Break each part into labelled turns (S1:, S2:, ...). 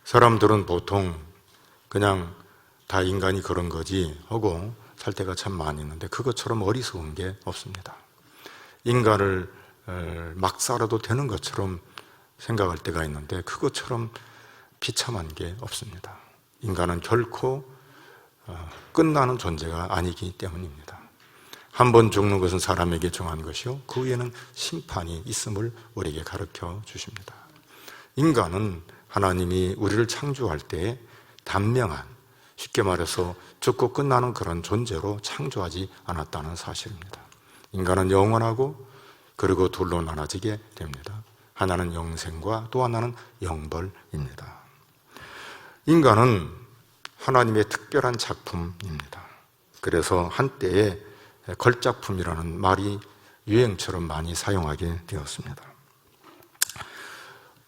S1: 사람들은 보통 그냥 다 인간이 그런 거지 하고 살 때가 참 많이 있는데 그것처럼 어리석은 게 없습니다. 인간을 막 살아도 되는 것처럼 생각할 때가 있는데 그것처럼 비참한 게 없습니다. 인간은 결코 끝나는 존재가 아니기 때문입니다. 한 번 죽는 것은 사람에게 정한 것이요 그 후에는 심판이 있음을 우리에게 가르쳐 주십니다. 인간은 하나님이 우리를 창조할 때 단명한, 쉽게 말해서 죽고 끝나는 그런 존재로 창조하지 않았다는 사실입니다. 인간은 영원하고 그리고 둘로 나눠지게 됩니다. 하나는 영생과 또 하나는 영벌입니다. 인간은 하나님의 특별한 작품입니다. 그래서 한때에 걸작품이라는 말이 유행처럼 많이 사용하게 되었습니다.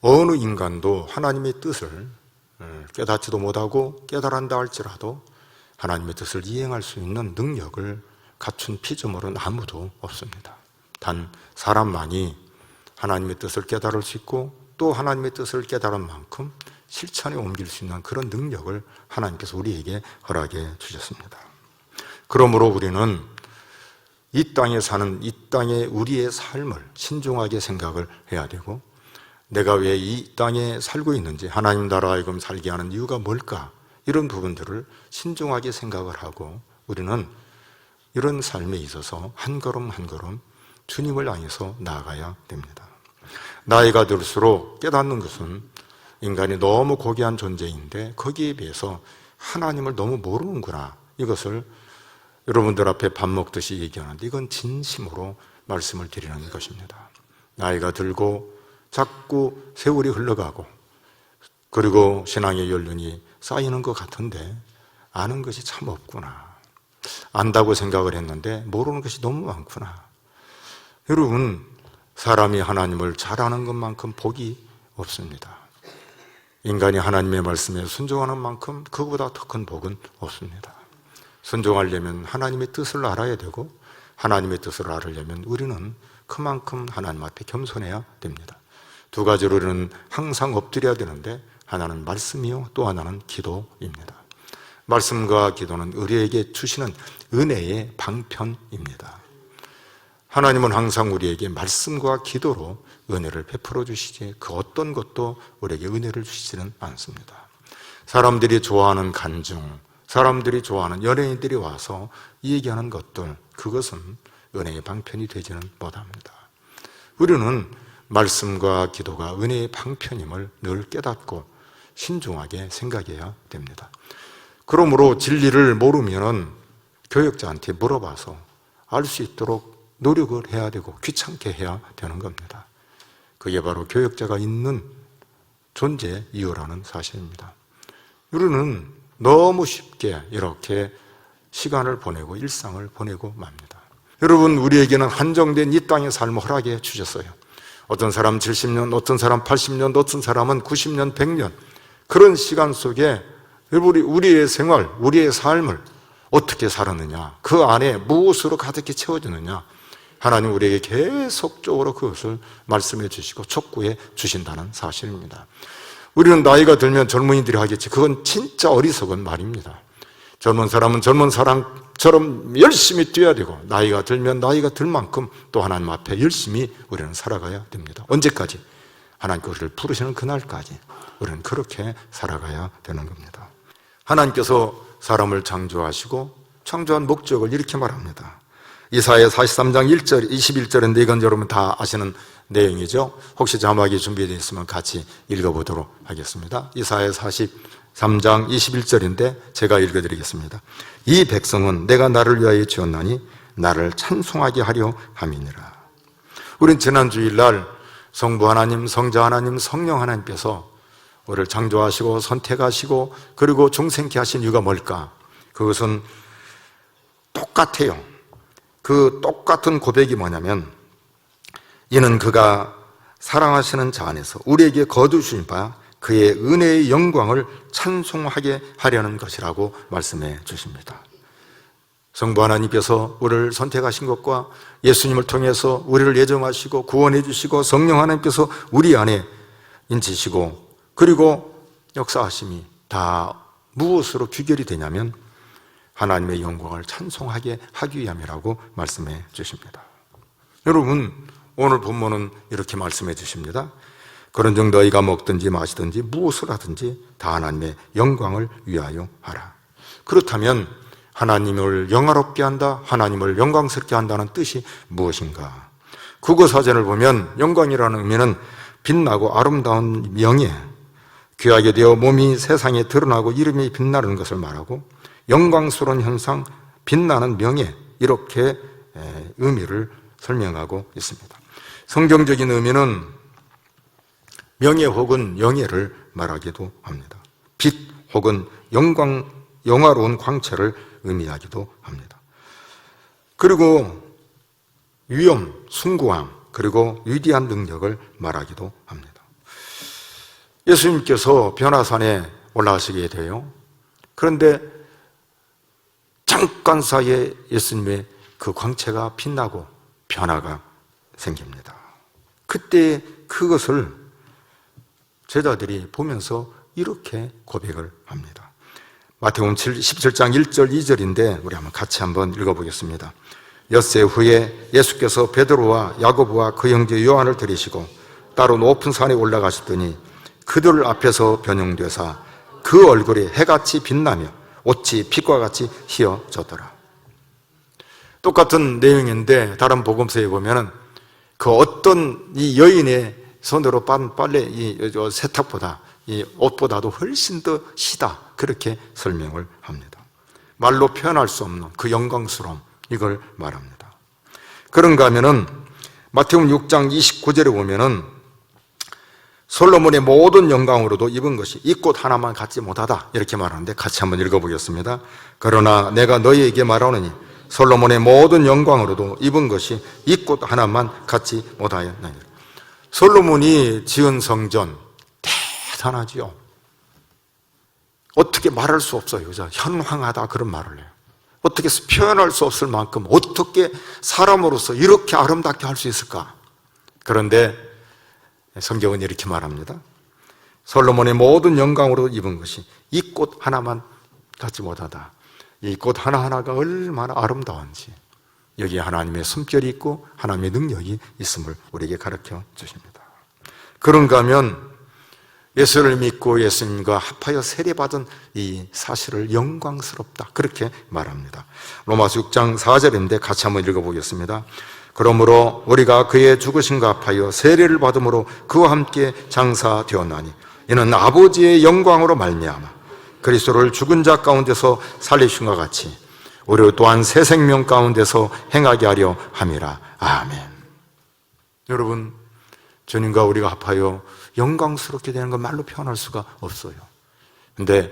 S1: 어느 인간도 하나님의 뜻을 깨닫지도 못하고 깨달은다 할지라도 하나님의 뜻을 이행할 수 있는 능력을 갖춘 피조물은 아무도 없습니다. 단 사람만이 하나님의 뜻을 깨달을 수 있고 또 하나님의 뜻을 깨달은 만큼 실천에 옮길 수 있는 그런 능력을 하나님께서 우리에게 허락해 주셨습니다. 그러므로 우리는 이 땅에 사는 이 땅의 우리의 삶을 신중하게 생각을 해야 되고 내가 왜 이 땅에 살고 있는지 하나님 나라 하여금 살게 하는 이유가 뭘까 이런 부분들을 신중하게 생각을 하고 우리는 이런 삶에 있어서 한 걸음 한 걸음 주님을 향해서 나아가야 됩니다. 나이가 들수록 깨닫는 것은 인간이 너무 고귀한 존재인데 거기에 비해서 하나님을 너무 모르는구나 이것을 여러분들 앞에 밥 먹듯이 얘기하는데 이건 진심으로 말씀을 드리는 것입니다. 나이가 들고 자꾸 세월이 흘러가고 그리고 신앙의 연륜이 쌓이는 것 같은데 아는 것이 참 없구나. 안다고 생각을 했는데 모르는 것이 너무 많구나. 여러분, 사람이 하나님을 잘 아는 것만큼 복이 없습니다. 인간이 하나님의 말씀에 순종하는 만큼 그보다 더 큰 복은 없습니다. 순종하려면 하나님의 뜻을 알아야 되고 하나님의 뜻을 알으려면 우리는 그만큼 하나님 앞에 겸손해야 됩니다. 두 가지로 우리는 항상 엎드려야 되는데 하나는 말씀이요 또 하나는 기도입니다. 말씀과 기도는 우리에게 주시는 은혜의 방편입니다. 하나님은 항상 우리에게 말씀과 기도로 은혜를 베풀어 주시지 그 어떤 것도 우리에게 은혜를 주시지는 않습니다. 사람들이 좋아하는 간증, 사람들이 좋아하는 연예인들이 와서 얘기하는 것들 그것은 은혜의 방편이 되지는 못합니다. 우리는 말씀과 기도가 은혜의 방편임을 늘 깨닫고 신중하게 생각해야 됩니다. 그러므로 진리를 모르면 교역자한테 물어봐서 알 수 있도록 노력을 해야 되고 귀찮게 해야 되는 겁니다. 그게 바로 교역자가 있는 존재 이유라는 사실입니다. 우리는 너무 쉽게 이렇게 시간을 보내고 일상을 보내고 맙니다. 여러분, 우리에게는 한정된 이 땅의 삶을 허락해 주셨어요. 어떤 사람 70년, 어떤 사람 80년, 어떤 사람은 90년, 100년 그런 시간 속에 우리의 생활, 우리의 삶을 어떻게 살았느냐 그 안에 무엇으로 가득히 채워지느냐 하나님 우리에게 계속적으로 그것을 말씀해 주시고 촉구해 주신다는 사실입니다. 우리는 나이가 들면 젊은이들이 하겠지 그건 진짜 어리석은 말입니다. 젊은 사람은 젊은 사람처럼 열심히 뛰어야 되고 나이가 들면 나이가 들 만큼 또 하나님 앞에 열심히 우리는 살아가야 됩니다. 언제까지? 하나님께서 우리를 부르시는 그날까지 우리는 그렇게 살아가야 되는 겁니다. 하나님께서 사람을 창조하시고 창조한 목적을 이렇게 말합니다. 이사야 43장 1절, 21절인데 이건 여러분 다 아시는 내용이죠. 혹시 자막이 준비되어 있으면 같이 읽어보도록 하겠습니다. 이사야 43장 21절인데 제가 읽어드리겠습니다. 이 백성은 내가 나를 위하여 지었나니 나를 찬송하게 하려 함이니라. 우린 지난 주일날 성부 하나님, 성자 하나님, 성령 하나님께서 우리를 창조하시고 선택하시고 그리고 중생케 하신 이유가 뭘까? 그것은 똑같아요. 그 똑같은 고백이 뭐냐면 이는 그가 사랑하시는 자 안에서 우리에게 거두신 바 그의 은혜의 영광을 찬송하게 하려는 것이라고 말씀해 주십니다. 성부 하나님께서 우리를 선택하신 것과 예수님을 통해서 우리를 예정하시고 구원해 주시고 성령 하나님께서 우리 안에 인치시고 그리고 역사하심이 다 무엇으로 귀결이 되냐면 하나님의 영광을 찬송하게 하기 위함이라고 말씀해 주십니다. 여러분, 오늘 본문은 이렇게 말씀해 주십니다. 그런즉 너희가 먹든지 마시든지 무엇을 하든지 다 하나님의 영광을 위하여 하라. 그렇다면 하나님을 영화롭게 한다, 하나님을 영광스럽게 한다는 뜻이 무엇인가? 국어사전을 보면 영광이라는 의미는 빛나고 아름다운 명예, 귀하게 되어 몸이 세상에 드러나고 이름이 빛나는 것을 말하고 영광스러운 현상, 빛나는 명예, 이렇게 의미를 설명하고 있습니다. 성경적인 의미는 명예 혹은 영예를 말하기도 합니다. 빛 혹은 영화로운 광채를 의미하기도 합니다. 그리고 위엄, 숭고함, 그리고 위대한 능력을 말하기도 합니다. 예수님께서 변화산에 올라가시게 돼요. 그런데 잠깐 사이에 예수님의 그 광채가 빛나고 변화가 생깁니다. 그때 그것을 제자들이 보면서 이렇게 고백을 합니다. 마태복음 17장 1절 2절인데 우리 같이 한번 읽어보겠습니다. 엿새 후에 예수께서 베드로와 야고보와 그 형제 요한을 들이시고 따로 높은 산에 올라가시더니 그들 앞에서 변형되사 그 얼굴이 해같이 빛나며 옷이 빛과 같이 휘어졌더라. 똑같은 내용인데 다른 복음서에 보면은 그 어떤 이 여인의 손으로 빤 빨래 이 세탁보다 이 옷보다도 훨씬 더 시다, 그렇게 설명을 합니다. 말로 표현할 수 없는 그 영광스러움, 이걸 말합니다. 그런가 하면은 마태복음 6장 29절에 보면은 솔로몬의 모든 영광으로도 입은 것이 이 꽃 하나만 갖지 못하다, 이렇게 말하는데 같이 한번 읽어보겠습니다. 그러나 내가 너희에게 말하노니 솔로몬의 모든 영광으로도 입은 것이 이 꽃 하나만 갖지 못하였나니. 솔로몬이 지은 성전 대단하지요. 어떻게 말할 수 없어요. 현황하다, 그런 말을 해요. 어떻게 표현할 수 없을 만큼 어떻게 사람으로서 이렇게 아름답게 할 수 있을까? 그런데 성경은 이렇게 말합니다. 솔로몬의 모든 영광으로 입은 것이 이 꽃 하나만 갖지 못하다. 이 꽃 하나하나가 얼마나 아름다운지 여기에 하나님의 숨결이 있고 하나님의 능력이 있음을 우리에게 가르쳐 주십니다. 그런가 하면 예수를 믿고 예수님과 합하여 세례받은 이 사실을 영광스럽다, 그렇게 말합니다. 로마서 6장 4절인데 같이 한번 읽어보겠습니다. 그러므로 우리가 그의 죽으심과 합하여 세례를 받음으로 그와 함께 장사되었나니 이는 아버지의 영광으로 말미암아 그리스도를 죽은 자 가운데서 살리심과 같이 우리 또한 새 생명 가운데서 행하게 하려 함이라. 아멘. 여러분, 주님과 우리가 합하여 영광스럽게 되는 건 말로 표현할 수가 없어요. 근데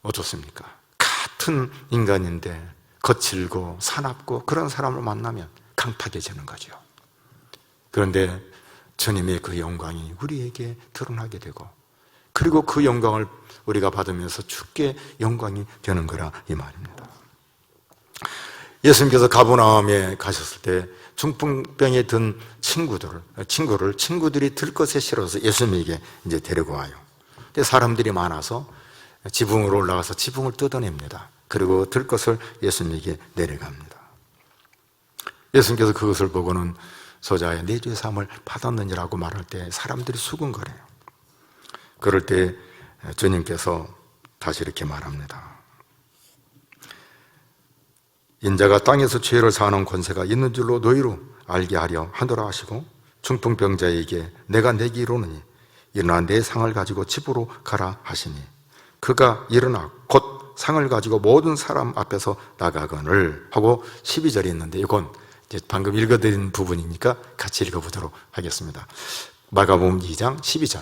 S1: 어떻습니까? 같은 인간인데 거칠고 사납고 그런 사람을 만나면 강팍해지는 거죠. 그런데 주님의 그 영광이 우리에게 드러나게 되고 그리고 그 영광을 우리가 받으면서 주께 영광이 되는 거라, 이 말입니다. 예수님께서 가버나움에 가셨을 때 중풍병에 든 친구들이 들것에 실어서 예수님에게 이제 데리고 와요. 근데 사람들이 많아서 지붕으로 올라가서 지붕을 뜯어냅니다. 그리고 들것을 예수님에게 내려갑니다. 예수님께서 그것을 보고는 소자의 내 죄 사함을 받았느니라고 말할 때 사람들이 수근거려요. 그럴 때 주님께서 다시 이렇게 말합니다. 인자가 땅에서 죄를 사하는 권세가 있는 줄로 너희로 알게 하려 하노라 하시고 중풍병자에게 내가 내기로느니 일어나 내 상을 가지고 집으로 가라 하시니 그가 일어나 곧 상을 가지고 모든 사람 앞에서 나가거늘 하고 12절이 있는데 이건 이제 방금 읽어드린 부분이니까 같이 읽어보도록 하겠습니다. 마가복음 2장 12절.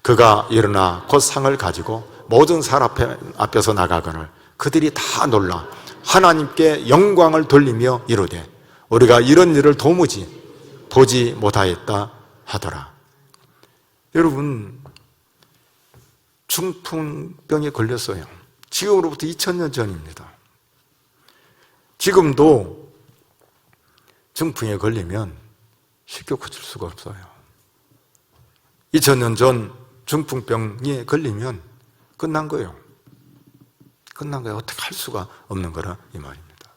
S1: 그가 일어나 곧 상을 가지고 모든 사람 앞에서 나가거늘 그들이 다 놀라 하나님께 영광을 돌리며 이르되 우리가 이런 일을 도무지 보지 못하였다 하더라. 여러분, 중풍병에 걸렸어요. 지금으로부터 2000년 전입니다. 지금도 중풍에 걸리면 쉽게 고칠 수가 없어요. 2000년 전 중풍병에 걸리면 끝난 거예요. 끝난 거예요. 어떻게 할 수가 없는 거라 이 말입니다.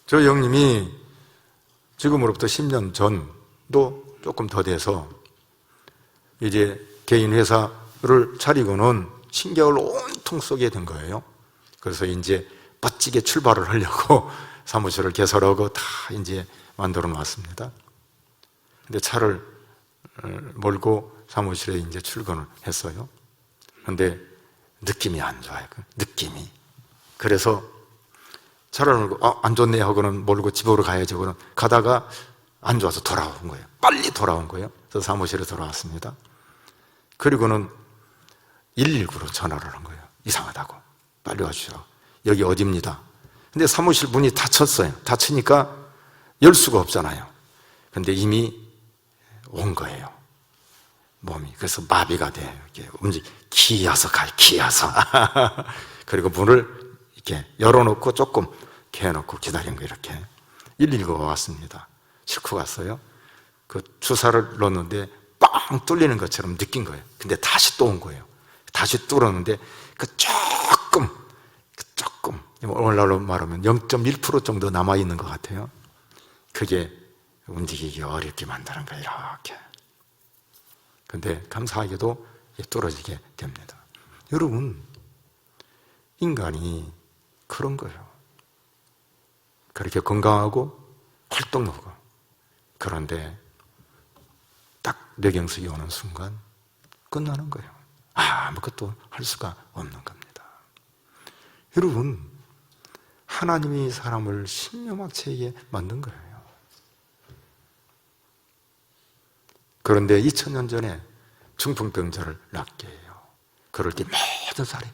S1: 저 형님이 지금으로부터 10년 전도 조금 더 돼서 이제 개인 회사를 차리고는 신경을 온통 쏘게 된 거예요. 그래서 이제 멋지게 출발을 하려고 사무실을 개설하고 다 이제 만들어 놨습니다. 근데 차를 몰고 사무실에 이제 출근을 했어요. 근데 느낌이 안 좋아요. 느낌이. 그래서 차를 몰고 안 좋네 하고는 몰고 집으로 가야지 하고는 가다가 안 좋아서 돌아온 거예요. 빨리 돌아온 거예요. 그래서 사무실에 돌아왔습니다. 그리고는 119로 전화를 한 거예요. 이상하다고. 빨리 와주시라고. 여기 어디입니다. 근데 사무실 문이 닫혔어요. 닫히니까 열 수가 없잖아요. 근데 이미 온 거예요. 몸이. 그래서 마비가 돼요. 이렇게 기어서 가요. 기어서. 그리고 문을 이렇게 열어놓고 조금 개어놓고 기다린 거예요. 이렇게. 119가 왔습니다. 싣고 갔어요. 그 주사를 넣었는데 빵 뚫리는 것처럼 느낀 거예요. 근데 다시 또 온 거예요. 다시 뚫었는데 조금 오늘날로 말하면 0.1% 정도 남아있는 것 같아요. 그게 움직이기 어렵게 만드는 거예요. 이렇게. 근데 감사하게도 뚫어지게 됩니다. 여러분, 인간이 그런 거예요. 그렇게 건강하고 활동하고. 그런데 딱 뇌경색이 오는 순간 끝나는 거예요. 아무것도 할 수가 없는 겁니다. 여러분, 하나님이 사람을 신묘막체에 만든 거예요. 그런데 2000년 전에 중풍병자를 낫게 해요. 그럴 때 모든 사람이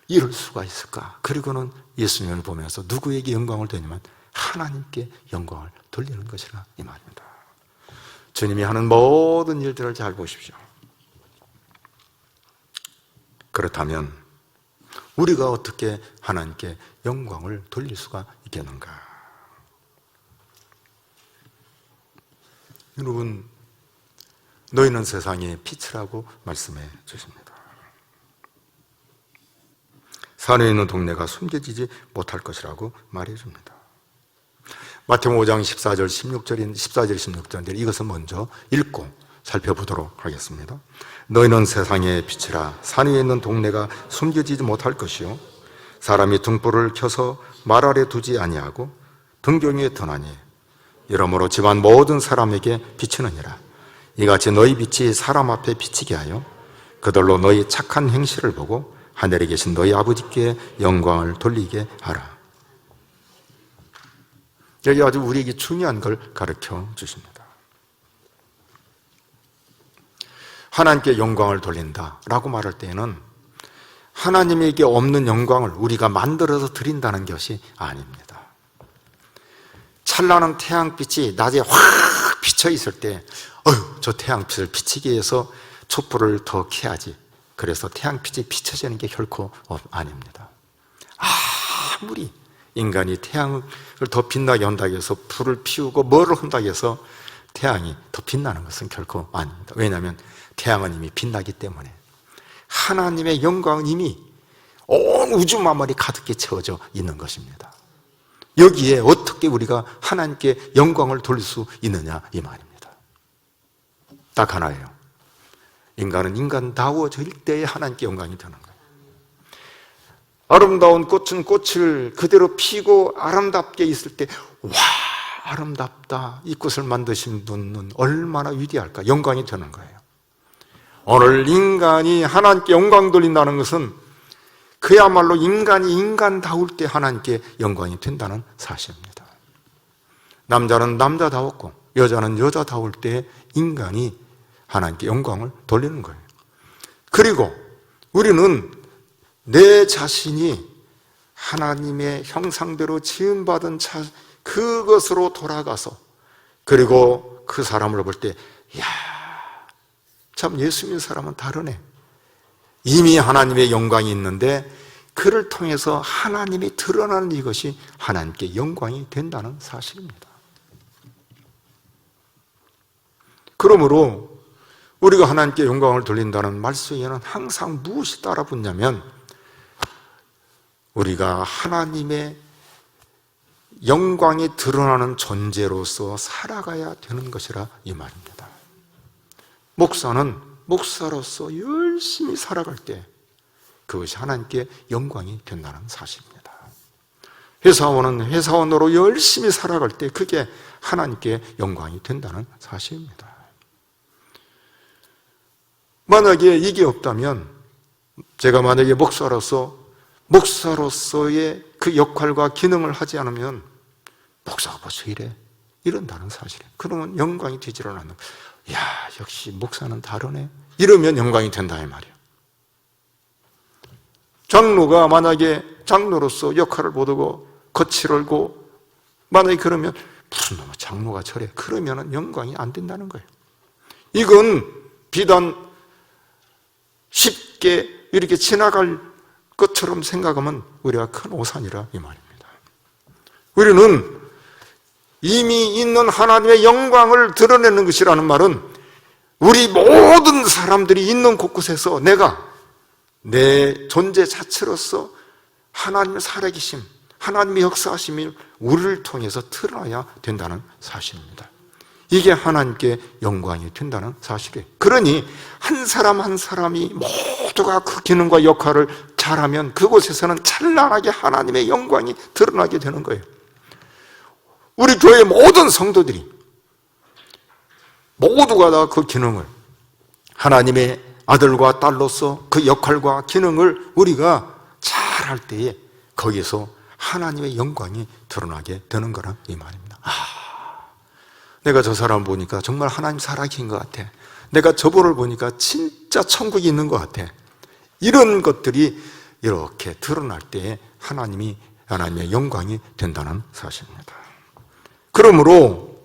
S1: 이럴 수가 있을까? 그리고는 예수님을 보면서 누구에게 영광을 돌리냐면 하나님께 영광을 돌리는 것이라 이 말입니다. 주님이 하는 모든 일들을 잘 보십시오. 그렇다면 우리가 어떻게 하나님께 영광을 돌릴 수가 있겠는가? 여러분, 너희는 세상의 빛이라고 말씀해 주십니다. 산에 있는 동네가 숨겨지지 못할 것이라고 말해 줍니다. 마태복음 5장 14절 16절인데 이것은 먼저 읽고 살펴보도록 하겠습니다. 너희는 세상의 빛이라. 산 위에 있는 동네가 숨겨지지 못할 것이요 사람이 등불을 켜서 말 아래 두지 아니하고 등경 위에 드나니 이러므로 집안 모든 사람에게 비치느니라. 이같이 너희 빛이 사람 앞에 비치게 하여 그들로 너희 착한 행실을 보고 하늘에 계신 너희 아버지께 영광을 돌리게 하라. 여기 아주 우리에게 중요한 걸 가르쳐 주십니다. 하나님께 영광을 돌린다라고 말할 때에는 하나님에게 없는 영광을 우리가 만들어서 드린다는 것이 아닙니다. 찬란한 태양빛이 낮에 확 비쳐 있을 때 저 태양빛을 비치기 위해서 촛불을 더 켜야지. 그래서 태양빛이 비춰지는 게 결코 아닙니다. 아무리 인간이 태양을 더 빛나게 한다고 해서 불을 피우고 뭐를 한다고 해서 태양이 더 빛나는 것은 결코 아닙니다. 왜냐하면 태양은 이미 빛나기 때문에 하나님의 영광은 이미 온 우주 만물이 가득히 채워져 있는 것입니다. 여기에 어떻게 우리가 하나님께 영광을 돌릴 수 있느냐 이 말입니다. 딱 하나예요. 인간은 인간다워질 때에 하나님께 영광이 되는 거예요. 아름다운 꽃은 꽃을 그대로 피고 아름답게 있을 때 와, 아름답다. 이 꽃을 만드신 분은 얼마나 위대할까? 영광이 되는 거예요. 오늘 인간이 하나님께 영광 돌린다는 것은 그야말로 인간이 인간다울 때 하나님께 영광이 된다는 사실입니다. 남자는 남자다웠고 여자는 여자다울 때 인간이 하나님께 영광을 돌리는 거예요. 그리고 우리는 내 자신이 하나님의 형상대로 지음받은 그것으로 돌아가서 그리고 그 사람을 볼 때 참 예수 믿는 사람은 다르네. 이미 하나님의 영광이 있는데 그를 통해서 하나님이 드러나는 이것이 하나님께 영광이 된다는 사실입니다. 그러므로 우리가 하나님께 영광을 돌린다는 말 속에는 항상 무엇이 따라붙냐면 우리가 하나님의 영광이 드러나는 존재로서 살아가야 되는 것이라 이 말입니다. 목사는 목사로서 열심히 살아갈 때 그것이 하나님께 영광이 된다는 사실입니다. 회사원은 회사원으로 열심히 살아갈 때 그게 하나님께 영광이 된다는 사실입니다. 만약에 이게 없다면 제가 만약에 목사로서의 그 역할과 기능을 하지 않으면 목사가 벌써 이래? 이런다는 사실이에요. 그러면 영광이 되질 않는 거예요. 야, 역시 목사는 다르네. 이러면 영광이 된다 이 말이에요. 장로가 만약에 장로로서 역할을 못하고 거칠고 만약에 그러면 무슨 놈의 장로가 저래? 그러면 영광이 안 된다는 거예요. 이건 비단 쉽게 이렇게 지나갈 것처럼 생각하면 우리가 큰 오산이라 이 말입니다. 우리는 이미 있는 하나님의 영광을 드러내는 것이라는 말은 우리 모든 사람들이 있는 곳곳에서 내가 내 존재 자체로서 하나님의 살아계심, 하나님의 역사하심이 우리를 통해서 드러나야 된다는 사실입니다. 이게 하나님께 영광이 된다는 사실이에요. 그러니 한 사람 한 사람이 모두가 그 기능과 역할을 잘하면 그곳에서는 찬란하게 하나님의 영광이 드러나게 되는 거예요. 우리 교회 모든 성도들이 모두가 다 그 기능을 하나님의 아들과 딸로서 그 역할과 기능을 우리가 잘할 때에 거기서 하나님의 영광이 드러나게 되는 거라 이 말입니다. 내가 저 사람 보니까 정말 하나님 살아계신 것 같아. 내가 저분을 보니까 진짜 천국이 있는 것 같아. 이런 것들이 이렇게 드러날 때에 하나님의 영광이 된다는 사실입니다. 그러므로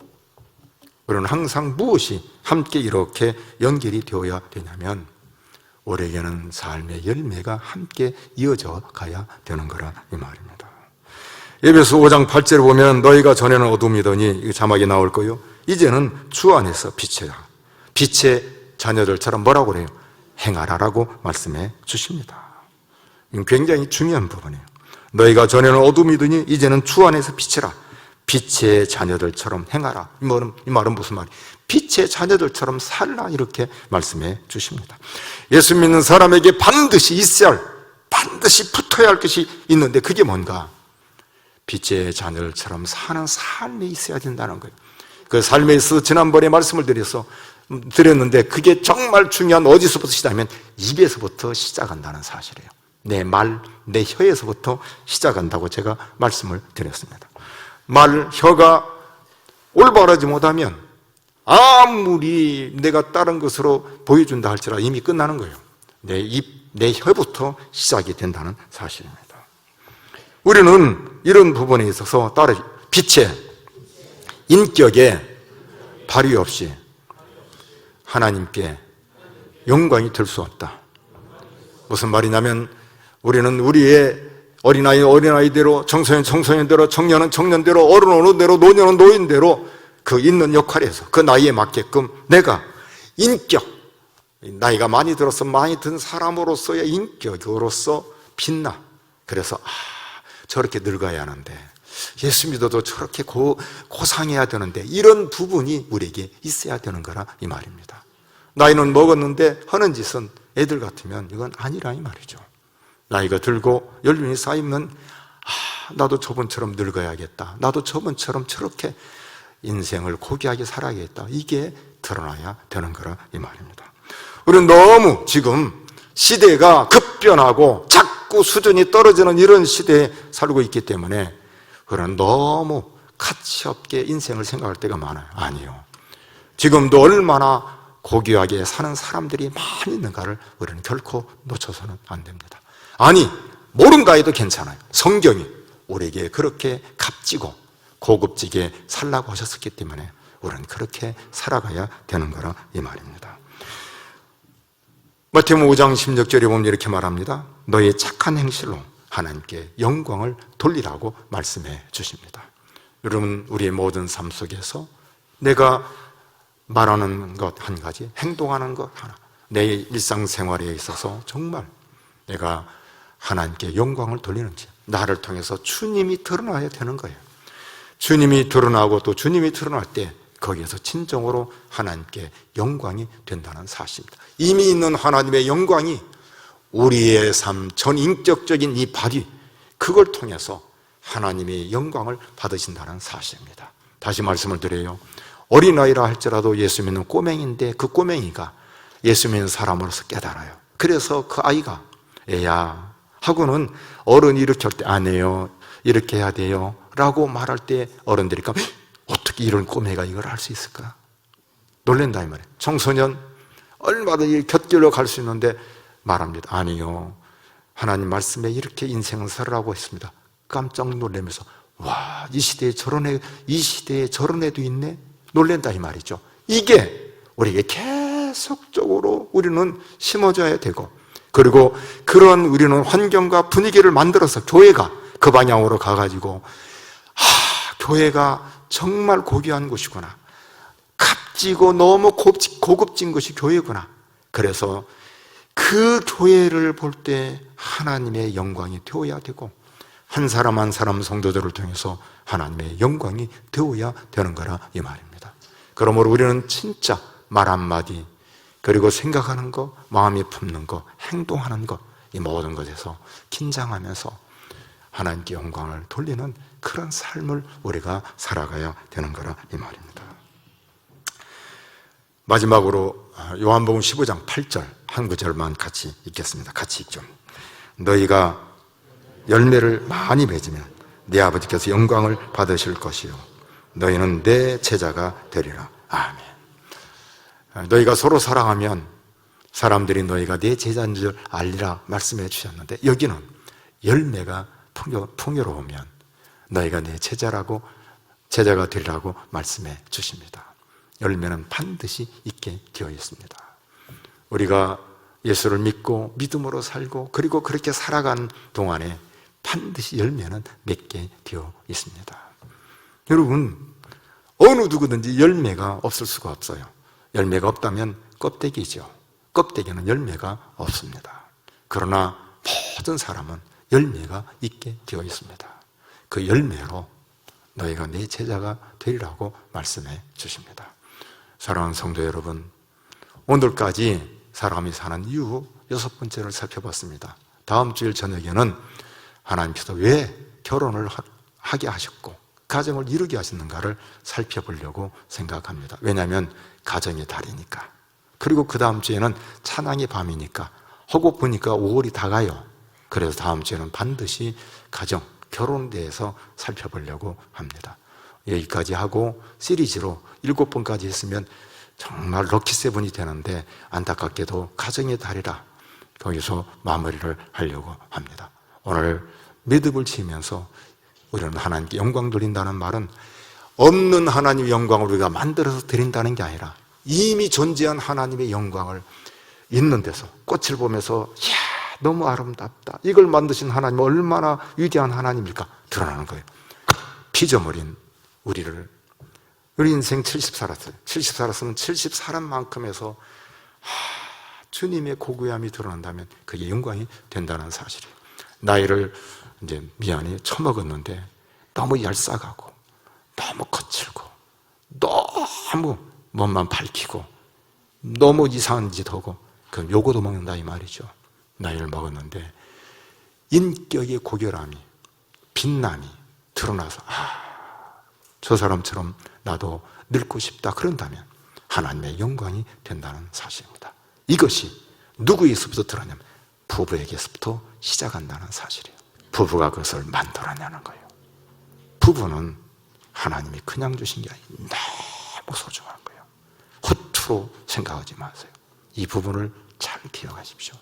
S1: 우리는 항상 무엇이 함께 이렇게 연결이 되어야 되냐면 우리에게는 삶의 열매가 함께 이어져 가야 되는 거라 이 말입니다. 에베소 5장 8절에 보면 너희가 전에는 어둠이더니 이 자막이 나올 거예요. 이제는 주 안에서 빛의 자녀들처럼 뭐라고 그래요? 행하라라고 말씀해 주십니다. 굉장히 중요한 부분이에요. 너희가 전에는 어둠이더니 이제는 주 안에서 빛이라. 빛의 자녀들처럼 행하라. 이 말은 무슨 말이에요? 빛의 자녀들처럼 살라 이렇게 말씀해 주십니다. 예수 믿는 사람에게 반드시 반드시 붙어야 할 것이 있는데 그게 뭔가? 빛의 자녀들처럼 사는 삶이 있어야 된다는 거예요. 그 삶에 있어서 지난번에 말씀을 드렸는데 그게 정말 중요한 어디서부터 시작하면 입에서부터 시작한다는 사실이에요. 내 말, 내 혀에서부터 시작한다고 제가 말씀을 드렸습니다. 혀가 올바르지 못하면 아무리 내가 다른 것으로 보여준다 할지라도 이미 끝나는 거예요. 내 입, 내 혀부터 시작이 된다는 사실입니다. 우리는 이런 부분에 있어서 빛의 인격에 발휘 없이 하나님께 영광이 될 수 없다. 무슨 말이냐면 우리는 우리의 어린아이대로, 청소년대로, 청년은 청년대로, 어른은 어른대로, 노년은 노인대로 그 있는 역할에서 그 나이에 맞게끔 내가 인격, 나이가 많이 들어서 많이 든 사람으로서의 인격으로서 빛나. 그래서 저렇게 늙어야 하는데 예수 믿어도 저렇게 고상해야 되는데 이런 부분이 우리에게 있어야 되는 거라 이 말입니다. 나이는 먹었는데 하는 짓은 애들 같으면 이건 아니라 이 말이죠. 나이가 들고 연륜이 쌓이면 나도 저번처럼 늙어야겠다. 나도 저번처럼 저렇게 인생을 고귀하게 살아야겠다. 이게 드러나야 되는 거라 이 말입니다. 우리는 너무 지금 시대가 급변하고 자꾸 수준이 떨어지는 이런 시대에 살고 있기 때문에 우리는 너무 가치없게 인생을 생각할 때가 많아요. 아니요. 지금도 얼마나 고귀하게 사는 사람들이 많이 있는가를 우리는 결코 놓쳐서는 안 됩니다. 아니, 모른다 해도 괜찮아요. 성경이 우리에게 그렇게 값지고 고급지게 살라고 하셨기 때문에 우리는 그렇게 살아가야 되는 거라 이 말입니다. 마태복음 5장 16절에 보면 이렇게 말합니다. 너의 착한 행실로 하나님께 영광을 돌리라고 말씀해 주십니다. 여러분, 우리의 모든 삶 속에서 내가 말하는 것 한 가지, 행동하는 것 하나, 내 일상생활에 있어서 정말 내가 하나님께 영광을 돌리는지, 나를 통해서 주님이 드러나야 되는 거예요. 주님이 드러나고 또 주님이 드러날 때 거기에서 진정으로 하나님께 영광이 된다는 사실입니다. 이미 있는 하나님의 영광이 우리의 삶, 전인격적인 이 발휘, 그걸 통해서 하나님의 영광을 받으신다는 사실입니다. 다시 말씀을 드려요. 어린아이라 할지라도 예수 믿는 꼬맹이인데 그 꼬맹이가 예수 믿는 사람으로서 깨달아요. 그래서 그 아이가 애야 하고는 어른이 이렇게 할 때 안 해요, 이렇게 해야 돼요 라고 말할 때 어른들이 어떻게 이런 꼬매가 이걸 할 수 있을까? 놀란다 이 말이에요. 청소년 얼마든지 곁길로 갈 수 있는데 말합니다. 아니요, 하나님 말씀에 이렇게 인생을 살으라고 했습니다. 깜짝 놀라면서 와, 이 시대에 저런 애도 있네? 놀란다 이 말이죠. 이게 우리에게 계속적으로 우리는 심어져야 되고, 그리고 그런 우리는 환경과 분위기를 만들어서 교회가 그 방향으로 가가지고 교회가 정말 고귀한 곳이구나, 값지고 너무 고급진 것이 교회구나. 그래서 그 교회를 볼 때 하나님의 영광이 되어야 되고, 한 사람 한 사람 성도들을 통해서 하나님의 영광이 되어야 되는 거라 이 말입니다. 그러므로 우리는 진짜 말 한마디, 그리고 생각하는 것, 마음이 품는 것, 행동하는 것, 이 모든 것에서 긴장하면서 하나님께 영광을 돌리는 그런 삶을 우리가 살아가야 되는 거라 이 말입니다. 마지막으로 요한복음 15장 8절 한 구절만 같이 읽겠습니다. 같이 읽죠. 너희가 열매를 많이 맺으면 내 아버지께서 영광을 받으실 것이요 너희는 내 제자가 되리라. 아멘. 너희가 서로 사랑하면 사람들이 너희가 내 제자인 줄 알리라 말씀해 주셨는데, 여기는 열매가 풍요로우면 너희가 내 제자가 되리라고 말씀해 주십니다. 열매는 반드시 있게 되어 있습니다. 우리가 예수를 믿고 믿음으로 살고 그리고 그렇게 살아간 동안에 반드시 열매는 맺게 되어 있습니다. 여러분, 어느 누구든지 열매가 없을 수가 없어요. 열매가 없다면 껍데기죠. 껍데기는 열매가 없습니다. 그러나 모든 사람은 열매가 있게 되어 있습니다. 그 열매로 너희가 내 제자가 되리라고 말씀해 주십니다. 사랑하는 성도 여러분, 오늘까지 사람이 사는 이유 6번째를 살펴봤습니다. 다음 주일 저녁에는 하나님께서 왜 결혼을 하게 하셨고 가정을 이루게 하셨는가를 살펴보려고 생각합니다. 왜냐하면 가정의 달이니까. 그리고 그 다음 주에는 찬양의 밤이니까, 하고 보니까 5월이 다가요. 그래서 다음 주에는 반드시 가정, 결혼에 대해서 살펴보려고 합니다. 여기까지 하고 시리즈로 7번까지 했으면 정말 럭키세븐이 되는데, 안타깝게도 가정의 달이라 거기서 마무리를 하려고 합니다. 오늘 매듭을 지으면서 우리는 하나님께 영광 돌린다는 말은 없는 하나님의 영광을 우리가 만들어서 드린다는 게 아니라 이미 존재한 하나님의 영광을 있는 데서 꽃을 보면서 이야 너무 아름답다, 이걸 만드신 하나님 얼마나 위대한 하나님일까 드러나는 거예요. 피조물인 우리 인생 70 살았어요. 70 살았으면 70 살은 만큼에서 주님의 고귀함이 드러난다면 그게 영광이 된다는 사실이에요. 나이를 이제 미안히 처먹었는데 너무 얄싸가고 너무 거칠고 너무 몸만 밝히고 너무 이상한 짓 하고 그럼 요거도 먹는다 이 말이죠. 나이를 먹었는데 인격의 고결함이, 빛남이 드러나서 저 사람처럼 나도 늙고 싶다 그런다면 하나님의 영광이 된다는 사실입니다. 이것이 누구에게서부터 드러나냐면 부부에게서부터 시작한다는 사실이에요. 부부가 그것을 만들어내는 거예요. 부부는 하나님이 그냥 주신 게 아니고 너무 소중한 거예요. 허투루 생각하지 마세요. 이 부분을 잘 기억하십시오.